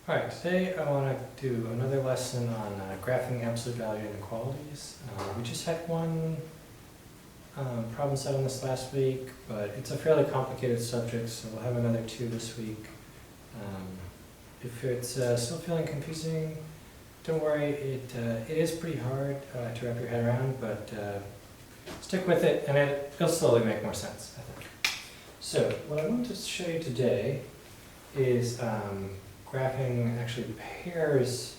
Alright, today I want to do another lesson on graphing absolute value inequalities. We just had one problem set on this last week, but it's a fairly complicated subject, so we'll have another two this week. If it's still feeling confusing, don't worry, it is pretty hard to wrap your head around, but stick with it and it'll slowly make more sense, I think. So, what I want to show you today is graphing actually pairs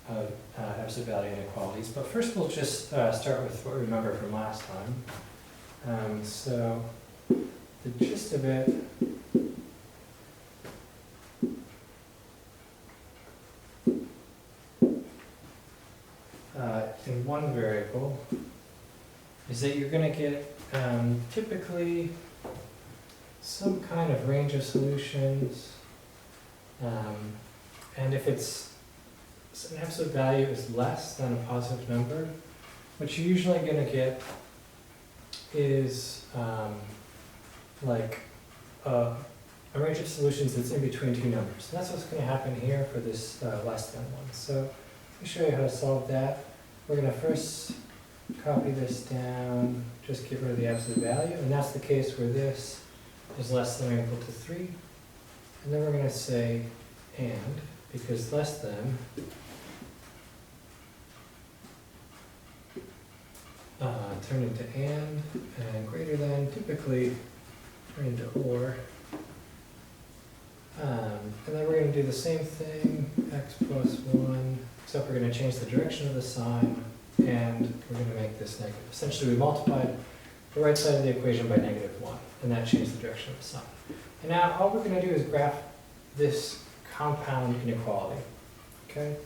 of absolute value inequalities. But first we'll just start with what we remember from last time. So the gist of it in one variable is that you're going to get typically some kind of range of solutions. And if it's an absolute value is less than a positive number, what you're usually going to get is like a range of solutions that's in between two numbers. And that's what's going to happen here for this less than one. So let me show you how to solve that. We're going to first copy this down, just get rid of the absolute value, and that's the case where this is less than or equal to 3. And then we're going to say and, because less than turn into and greater than typically turn into or. And then we're going to do the same thing, x plus 1, except we're going to change the direction of the sign, and we're going to make this negative. Essentially, we multiplied the right side of the equation by -1, and that changed the direction of the sign. And now all we're going to do is graph this compound inequality. Okay?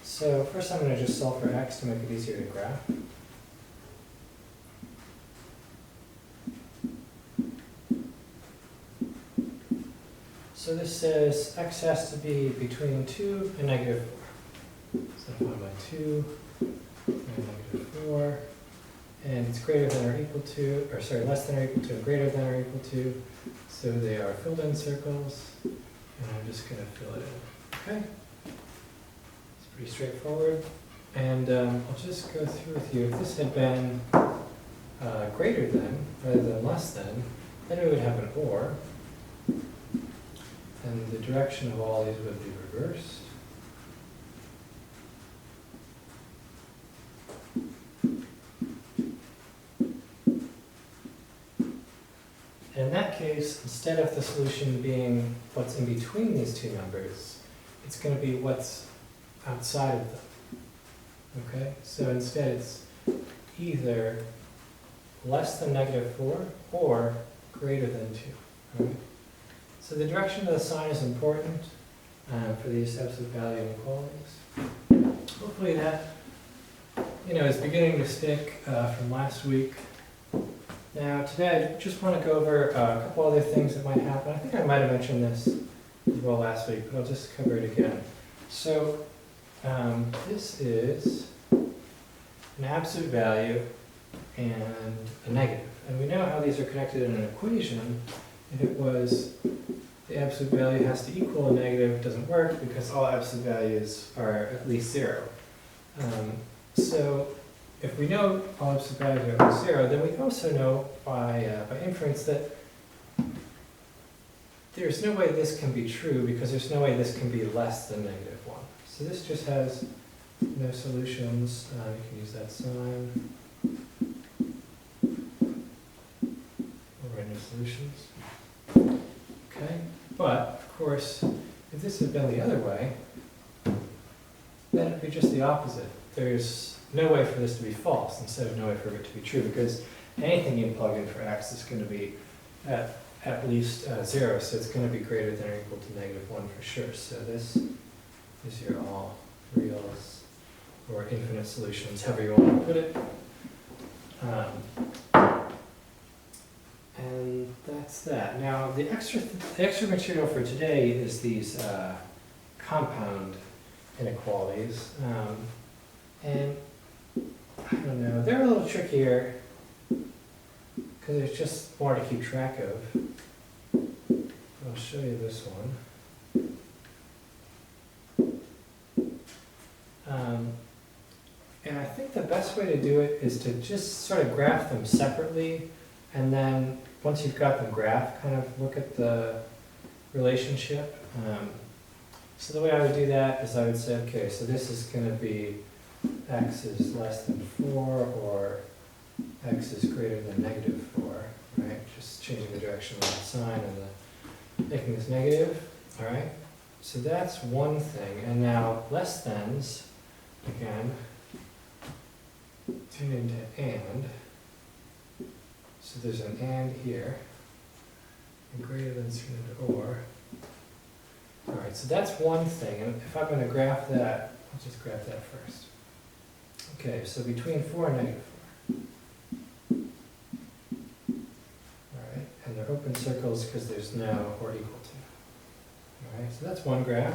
So first I'm going to just solve for x to make it easier to graph. So this says x has to be between 2 and -4. So I divide by 2 and -4. And it's greater than or equal to, or sorry, less than or equal to and greater than or equal to. So they are filled in circles, and I'm just going to fill it in. Okay? It's pretty straightforward. And I'll just go through with you. If this had been greater than rather than less than, then we would have an or. And the direction of all these would be reversed. In that case, instead of the solution being what's in between these two numbers, it's going to be what's outside of them. Okay? So instead it's either less than -4 or greater than 2. All right? So the direction of the sign is important for these absolute value inequalities. Hopefully that is beginning to stick from last week. Now today I just want to go over a couple other things that might happen. I think I might have mentioned this as well last week, but I'll just cover it again. So this is an absolute value and a negative. And we know how these are connected in an equation. If it was the absolute value has to equal a negative, it doesn't work because all absolute values are at least 0. So if we know all absolute values are at least 0, then we also know by inference that there's no way this can be true because there's no way this can be less than -1. So this just has no solutions. You can use that sign. We'll write no solutions. Okay, but of course, if this had been the other way, then it'd be just the opposite. There's no way for this to be false instead of no way for it to be true, because anything you plug in for x is going to be at least 0, so it's going to be greater than or equal to -1 for sure. So this is your all reals or infinite solutions, however you want to put it. And that's that. Now the extra material for today is these compound inequalities. And I don't know, they're a little trickier because there's just more to keep track of. I'll show you this one. And I think the best way to do it is to just sort of graph them separately, and then once you've got them graphed, kind of look at the relationship. So the way I would do that is I would say, okay, so this is going to be x is less than 4, or x is greater than negative 4, right? Just changing the direction of the sign and making this negative, all right? So that's one thing. And now less thans, again, turn into and. So there's an and here, and greater than turned into or. All right, so that's one thing. And if I'm going to graph that, I'll just graph that first. Okay, so between 4 and negative 4. All right, and they're open circles because there's no or equal to. All right, so that's one graph.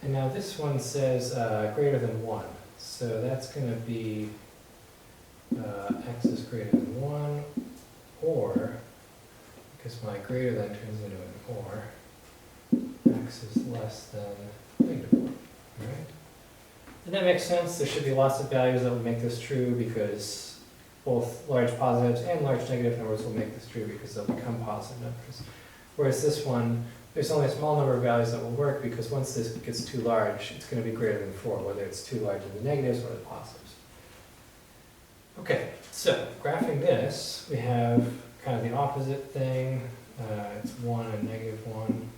And now this one says greater than 1. So that's going to be x is greater than 1, or, because my greater than turns into an or, x is less than negative 1, right? And that makes sense. There should be lots of values that would make this true, because both large positives and large negative numbers will make this true because they'll become positive numbers. Whereas this one, there's only a small number of values that will work, because once this gets too large, it's going to be greater than 4, whether it's too large in the negatives or the positives. Okay, so graphing this, we have kind of the opposite thing. It's 1 and negative 1.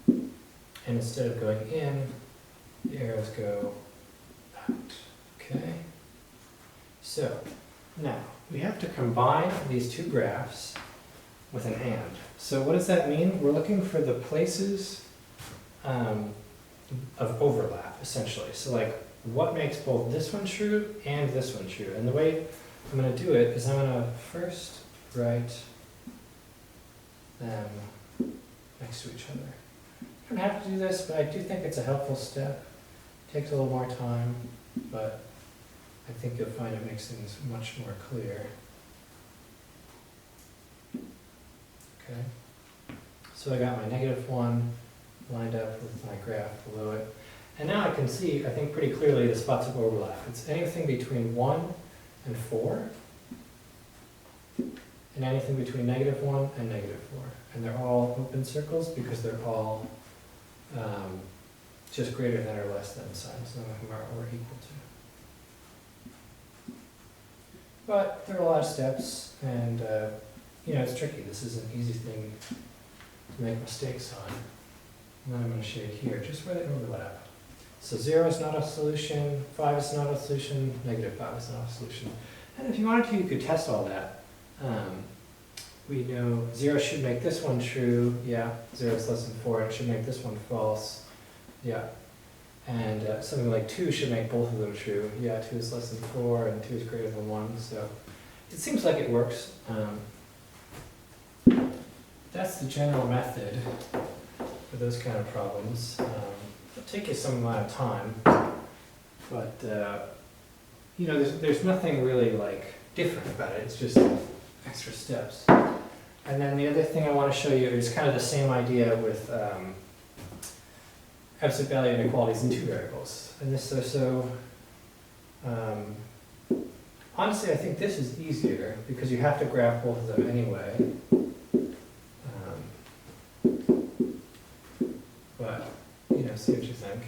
And instead of going in, the arrows go out. Okay? So, now, we have to combine these two graphs with an and. So what does that mean? We're looking for the places of overlap, essentially. So like, what makes both this one true and this one true? And the way I'm going to do it is I'm going to first write them next to each other. You don't have to do this, but I do think it's a helpful step. It takes a little more time, but I think you'll find it makes things much more clear. Okay, so I got my negative 1 lined up with my graph below it. And now I can see, I think pretty clearly, the spots of overlap. It's anything between 1 and 4, and anything between negative 1 and negative 4. And they're all open circles because they're all just greater than or less than signs, none of them are or equal to. But there are a lot of steps, and you know, it's tricky. This is an easy thing to make mistakes on. And then I'm going to show you here just where they overlap. So 0 is not a solution, 5 is not a solution, negative 5 is not a solution. And if you wanted to, you could test all that. We know 0 should make this one true, yeah, 0 is less than 4, and it should make this one false, yeah. And something like 2 should make both of them true, yeah, 2 is less than 4, and 2 is greater than 1, so it seems like it works. That's the general method for those kind of problems. It'll take you some amount of time, but you know, there's nothing really like different about it. It's just extra steps. And then the other thing I want to show you is kind of the same idea with absolute value inequalities in two variables. And this honestly, I think this is easier because you have to graph both of them anyway. But you know, see what you think.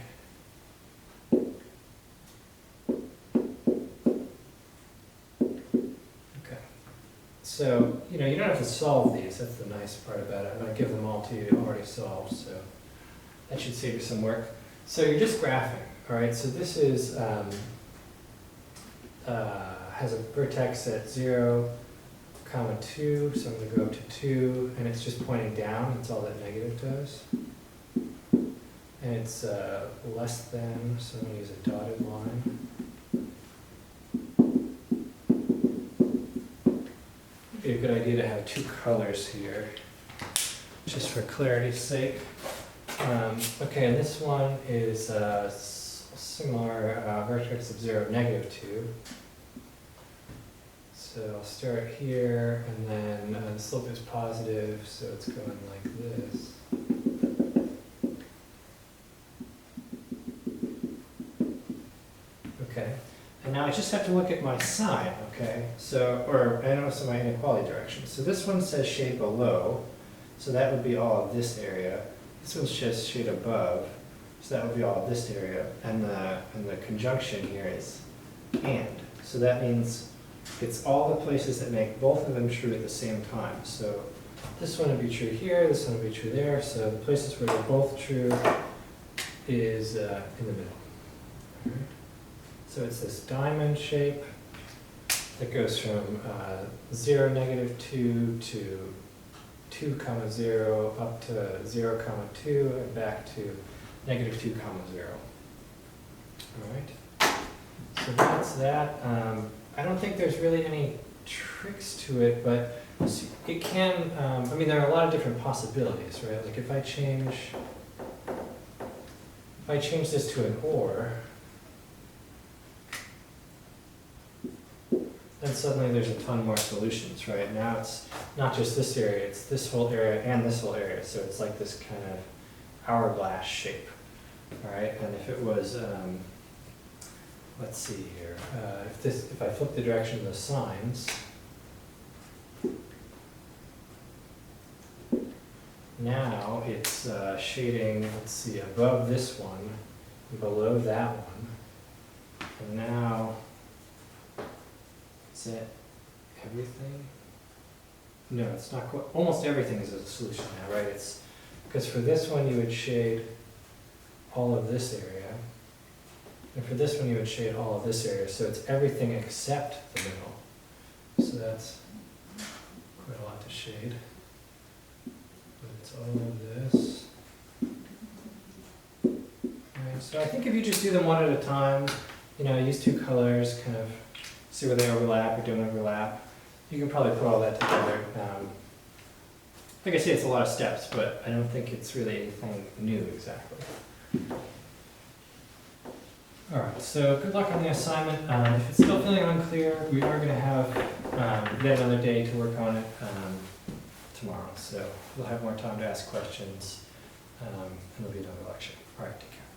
So, you know, you don't have to solve these. That's the nice part about it. I'm going to give them all to you already solved, so that should save you some work. So you're just graphing, all right? So this is has a vertex at 0, 2, so I'm going to go up to 2, and it's just pointing down. That's all that negative does. And it's less than, so I'm going to use a dotted line. It'd be a good idea to have two colors here, just for clarity's sake. Okay, and this one is similar vertex of 0, -2. So I'll start here, and then the slope is positive, so it's going like this. I just have to look at my sign, okay? So, or I notice my inequality direction. So this one says shade below, so that would be all of this area. This one's just shade above, so that would be all of this area. And the conjunction here is and. So that means it's all the places that make both of them true at the same time. So this one would be true here, this one would be true there. So the places where they're both true is in the middle. All right. So it's this diamond shape that goes from 0, -2 to 2, 0, up to 0, 2, and back to -2, 0. All right. So that's that. I don't think there's really any tricks to it, but it can, I mean, there are a lot of different possibilities, right? Like if I change this to an or, then suddenly there's a ton more solutions, right? Now it's not just this area, it's this whole area and this whole area. So it's like this kind of hourglass shape, all right? And if it was, let's see here, if I flip the direction of the signs, now it's shading, let's see, above this one, below that one, and now, is that everything? No, it's not quite, almost everything is a solution now, right? It's, because for this one you would shade all of this area, and for this one you would shade all of this area, so it's everything except the middle. So that's quite a lot to shade. But it's all of this. Alright, so I think if you just do them one at a time, you know, use two colors, kind of see where they overlap or don't overlap, you can probably put all that together. Like I say, it's a lot of steps, but I don't think it's really anything new exactly. Alright, so good luck on the assignment. If it's still feeling unclear, we are going to have yet another day to work on it tomorrow. So we'll have more time to ask questions, and there'll be another lecture. Alright, take care.